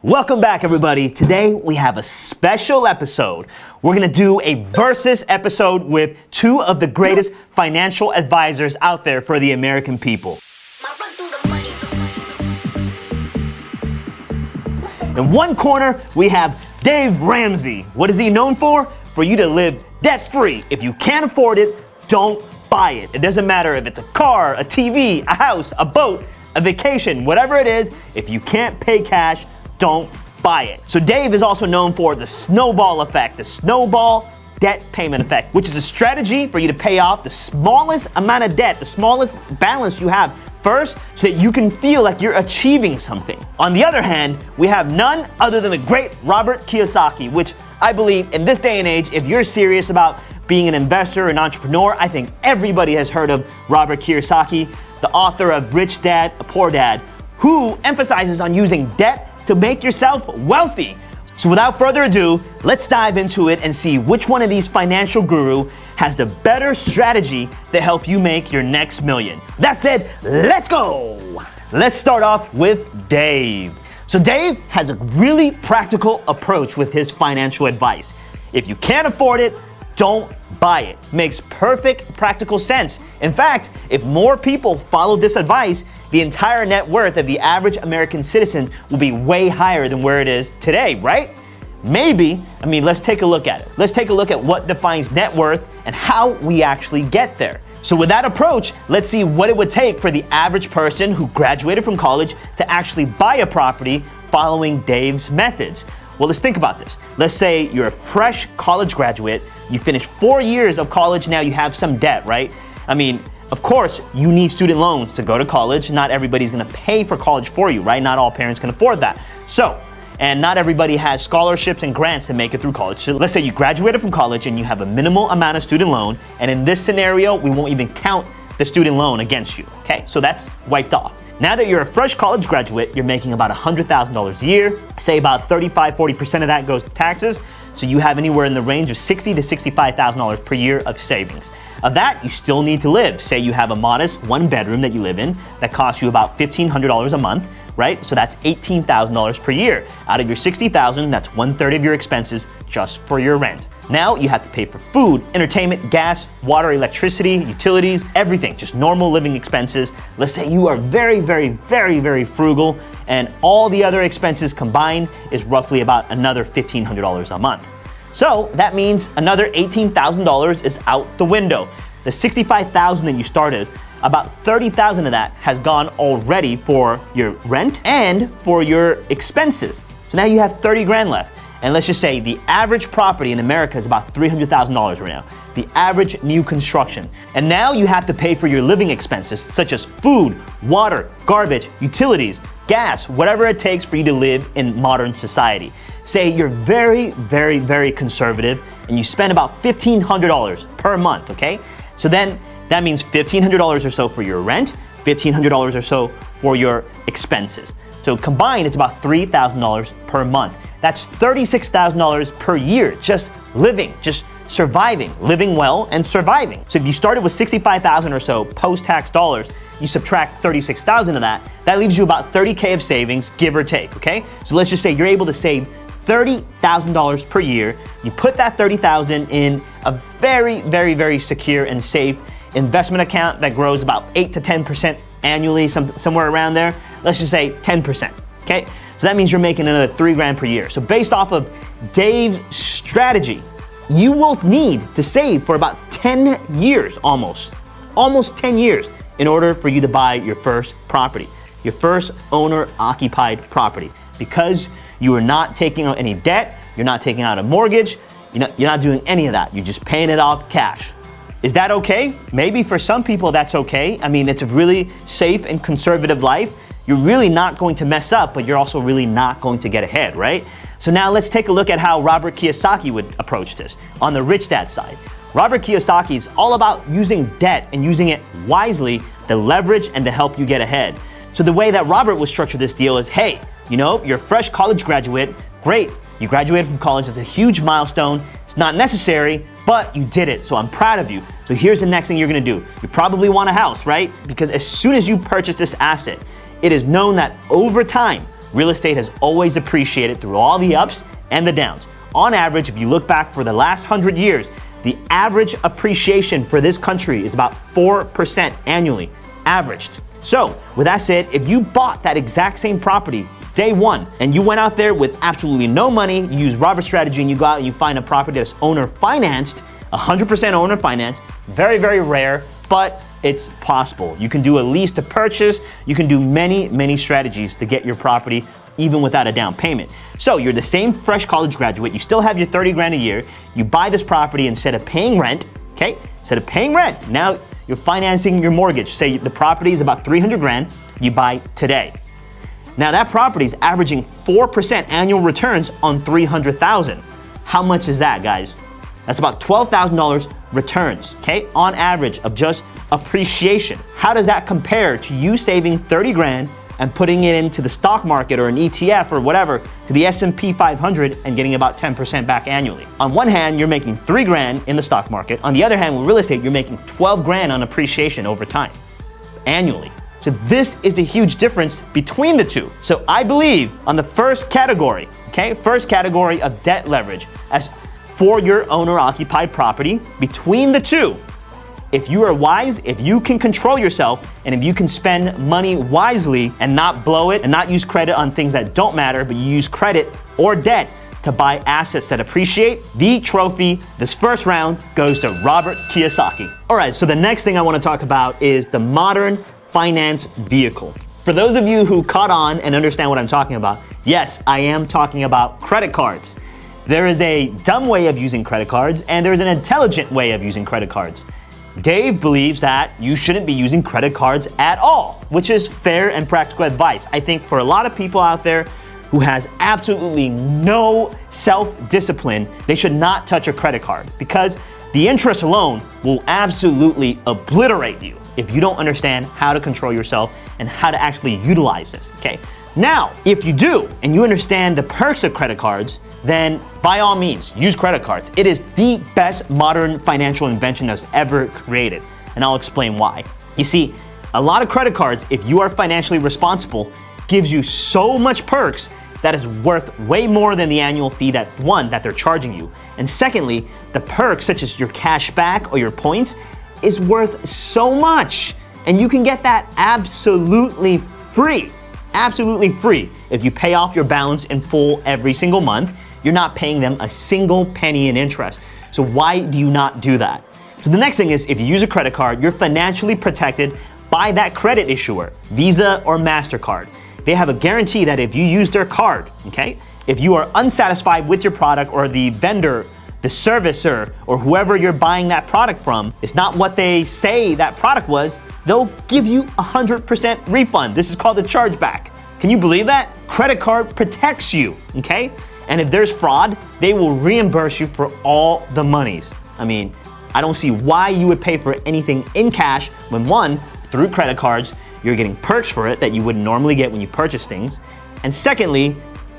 Welcome back, everybody. Today we have a special episode. We're gonna do a versus episode with two of the greatest financial advisors out there for the American people. In one corner, we have Dave Ramsey. What is he known for? For you to live debt-free. If you can't afford it, don't buy it. It doesn't matter if it's a car, a TV, a house, a boat, a vacation, whatever it is, if you can't pay cash, don't buy it. So Dave is also known for the snowball effect, the snowball debt payment effect, which is a strategy for you to pay off the smallest amount of debt, the smallest balance you have first, so that you can feel like you're achieving something. On the other hand, we have none other than the great Robert Kiyosaki, which I believe in this day and age, if you're serious about being an investor, an entrepreneur, I think everybody has heard of Robert Kiyosaki, the author of Rich Dad, Poor Dad, who emphasizes on using debt to make yourself wealthy. So without further ado, let's dive into it and see which one of these financial guru has the better strategy to help you make your next million. That said, let's go. Let's start off with Dave. So Dave has a really practical approach with his financial advice. If you can't afford it, don't buy it. Makes perfect practical sense. In fact, if more people followed this advice, the entire net worth of the average American citizen will be way higher than where it is today, right? Maybe. Let's take a look at it. Let's take a look at what defines net worth and how we actually get there. So with that approach, let's see what it would take for the average person who graduated from college to actually buy a property following Dave's methods. Well, let's think about this. Let's say you're a fresh college graduate, you finished 4 years of college, now you have some debt, right? Of course, you need student loans to go to college. Not everybody's gonna pay for college for you, right? Not all parents can afford that. And not everybody has scholarships and grants to make it through college. So let's say you graduated from college and you have a minimal amount of student loan, and in this scenario, we won't even count the student loan against you, okay? So that's wiped off. Now that you're a fresh college graduate, you're making about $100,000 a year. Say about 35-40% of that goes to taxes. So you have anywhere in the range of $60,000 to $65,000 per year of savings. Of that, you still need to live. Say you have a modest one bedroom that you live in that costs you about $1,500 a month, right? So that's $18,000 per year. Out of your $60,000, that's 1/3 of your expenses just for your rent. Now you have to pay for food, entertainment, gas, water, electricity, utilities, everything, just normal living expenses. Let's say you are very frugal, and all the other expenses combined is roughly about another $1,500 a month. So that means another $18,000 is out the window. The $65,000 that you started, about $30,000 of that has gone already for your rent and for your expenses. So now you have 30 grand left. And let's just say the average property in America is about $300,000 right now. The average new construction. And now you have to pay for your living expenses, such as food, water, garbage, utilities, gas, whatever it takes for you to live in modern society. Say you're very conservative and you spend about $1,500 per month, okay? So then that means $1,500 or so for your rent, $1,500 or so for your expenses. So combined, it's about $3,000 per month. That's $36,000 per year, just living, just surviving, living well and surviving. So if you started with $65,000 or so post-tax dollars, you subtract $36,000 of that, that leaves you about $30K of savings, give or take, okay? So let's just say you're able to save $30,000 per year. You put that $30,000 in a very secure and safe investment account that grows about 8 to 10% annually, somewhere around there. Let's just say 10%, okay? So that means you're making another 3 grand per year. So based off of Dave's strategy, you will need to save for about 10 years almost 10 years in order for you to buy your first property, your first owner-occupied property. Because you are not taking out any debt, you're not taking out a mortgage, you're not doing any of that. You're just paying it off cash. Is that okay? Maybe for some people that's okay. It's a really safe and conservative life. You're really not going to mess up, but you're also really not going to get ahead, right? So now let's take a look at how Robert Kiyosaki would approach this on the Rich Dad side. Robert Kiyosaki is all about using debt and using it wisely to leverage and to help you get ahead. So the way that Robert would structure this deal is, hey, you're a fresh college graduate, great. You graduated from college, it's a huge milestone. It's not necessary, but you did it, so I'm proud of you. So here's the next thing you're gonna do. You probably want a house, right? Because as soon as you purchase this asset, it is known that over time, real estate has always appreciated through all the ups and the downs. On average, if you look back for the last 100 years, the average appreciation for this country is about 4% annually, averaged. So, with that said, if you bought that exact same property day one and you went out there with absolutely no money, you use Robert's strategy and you go out and you find a property that's owner financed, 100% owner finance, very, very rare, but it's possible. You can do a lease to purchase, you can do many, many strategies to get your property even without a down payment. So you're the same fresh college graduate, you still have your 30 grand a year, you buy this property instead of paying rent, okay? Instead of paying rent, now you're financing your mortgage. Say the property is about 300 grand, you buy today. Now that property is averaging 4% annual returns on 300,000. How much is that, guys? That's about $12,000 returns, okay? On average of just appreciation. How does that compare to you saving 30 grand and putting it into the stock market or an ETF or whatever to the S&P 500 and getting about 10% back annually? On one hand, you're making 3 grand in the stock market. On the other hand, with real estate, you're making 12 grand on appreciation over time, annually. So this is the huge difference between the two. So I believe on the first category, okay? First category of debt leverage, as for your owner-occupied property, between the two, if you are wise, if you can control yourself, and if you can spend money wisely and not blow it and not use credit on things that don't matter, but you use credit or debt to buy assets that appreciate, the trophy this first round goes to Robert Kiyosaki. All right, so the next thing I want to talk about is the modern finance vehicle. For those of you who caught on and understand what I'm talking about, yes, I am talking about credit cards. There is a dumb way of using credit cards, and there's an intelligent way of using credit cards. Dave believes that you shouldn't be using credit cards at all, which is fair and practical advice. I think for a lot of people out there who has absolutely no self-discipline, they should not touch a credit card because the interest alone will absolutely obliterate you if you don't understand how to control yourself and how to actually utilize this, okay? Now, if you do and you understand the perks of credit cards, then by all means, use credit cards. It is the best modern financial invention that's ever created, and I'll explain why. You see, a lot of credit cards, if you are financially responsible, gives you so much perks that is worth way more than the annual fee that they're charging you. And secondly, the perks such as your cash back or your points is worth so much, and you can get that absolutely free. Absolutely free. If you pay off your balance in full every single month, you're not paying them a single penny in interest. So why do you not do that? So the next thing is, if you use a credit card, you're financially protected by that credit issuer, Visa or MasterCard. They have a guarantee that if you use their card, okay, if you are unsatisfied with your product or the vendor, the servicer, or whoever you're buying that product from, it's not what they say that product was, they'll give you 100% refund. This is called a chargeback. Can you believe that? Credit card protects you, okay? And if there's fraud, they will reimburse you for all the monies. I mean, I don't see why you would pay for anything in cash when one, through credit cards, you're getting perks for it that you wouldn't normally get when you purchase things. And secondly,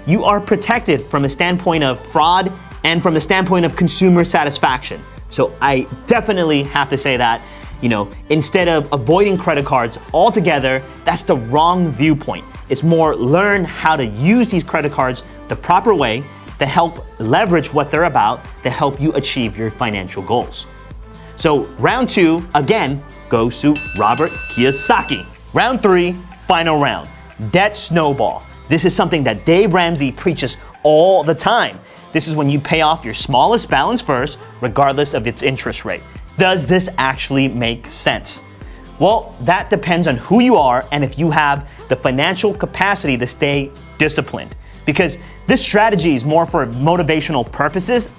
you are protected from a standpoint of fraud and from the standpoint of consumer satisfaction. So I definitely have to say that, you know, instead of avoiding credit cards altogether, that's the wrong viewpoint. It's more learn how to use these credit cards the proper way to help leverage what they're about to help you achieve your financial goals. So round 2, again, goes to Robert Kiyosaki. Round 3, final round, debt snowball. This is something that Dave Ramsey preaches all the time. This is when you pay off your smallest balance first, regardless of its interest rate. Does this actually make sense? Well, that depends on who you are and if you have the financial capacity to stay disciplined. Because this strategy is more for motivational purposes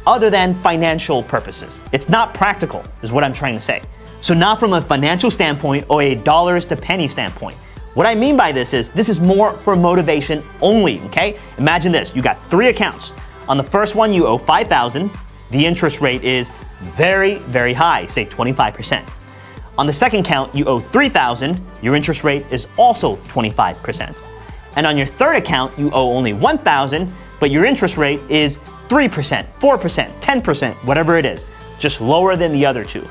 other than financial purposes. It's not practical, is what I'm trying to say. So not from a financial standpoint or a dollars to penny standpoint. What I mean by this is more for motivation only, okay? Imagine this, you got 3 accounts. On the first one, you owe $5,000. The interest rate is very, very high, say 25%. On the second account, you owe $3,000. Your interest rate is also 25%. And on your third account, you owe only $1,000, but your interest rate is 3%, 4%, 10%, whatever it is, just lower than the other 2.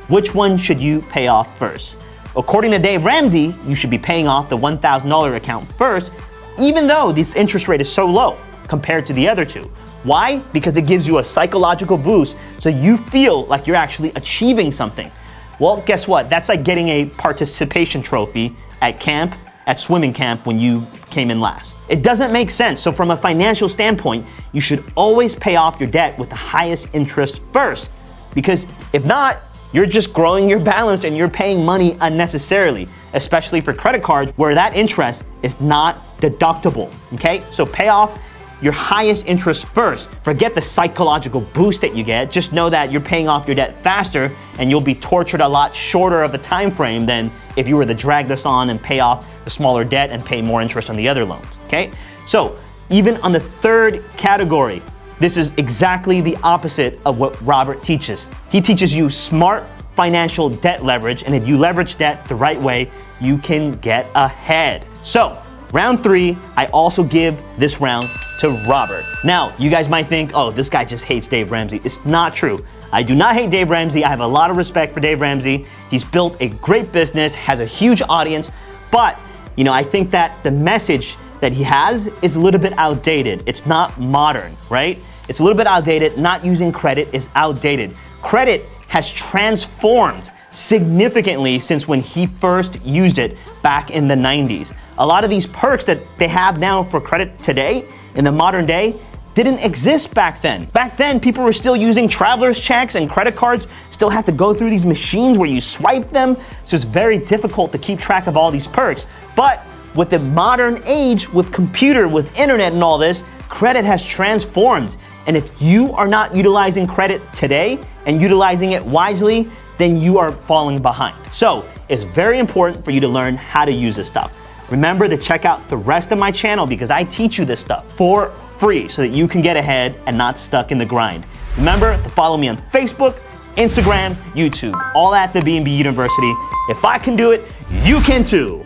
Which one should you pay off first? According to Dave Ramsey, you should be paying off the $1,000 account first, even though this interest rate is so low compared to the other two. Why? Because it gives you a psychological boost so you feel like you're actually achieving something. Well, guess what? That's like getting a participation trophy at camp, at swimming camp when you came in last. It doesn't make sense. So from a financial standpoint, you should always pay off your debt with the highest interest first. Because if not, you're just growing your balance and you're paying money unnecessarily, especially for credit cards where that interest is not deductible, okay? So pay off your highest interest first. Forget the psychological boost that you get. Just know that you're paying off your debt faster and you'll be tortured a lot shorter of a time frame than if you were to drag this on and pay off the smaller debt and pay more interest on the other loans, okay? So even on the third category, this is exactly the opposite of what Robert teaches. He teaches you smart financial debt leverage, and if you leverage debt the right way, you can get ahead. So, round 3, I also give this round to Robert. Now, you guys might think, oh, this guy just hates Dave Ramsey. It's not true. I do not hate Dave Ramsey. I have a lot of respect for Dave Ramsey. He's built a great business, has a huge audience, but, I think that the message that he has is a little bit outdated. It's not modern, right? It's a little bit outdated. Not using credit is outdated. Credit has transformed significantly since when he first used it back in the 90s. A lot of these perks that they have now for credit today, in the modern day, didn't exist back then. Back then, people were still using traveler's checks and credit cards still have to go through these machines where you swipe them. So it's very difficult to keep track of all these perks. But with the modern age, with computer, with internet and all this, credit has transformed. And if you are not utilizing credit today and utilizing it wisely, then you are falling behind. So it's very important for you to learn how to use this stuff. Remember to check out the rest of my channel because I teach you this stuff for free so that you can get ahead and not stuck in the grind. Remember to follow me on Facebook, Instagram, YouTube, all at the B&B University. If I can do it, you can too.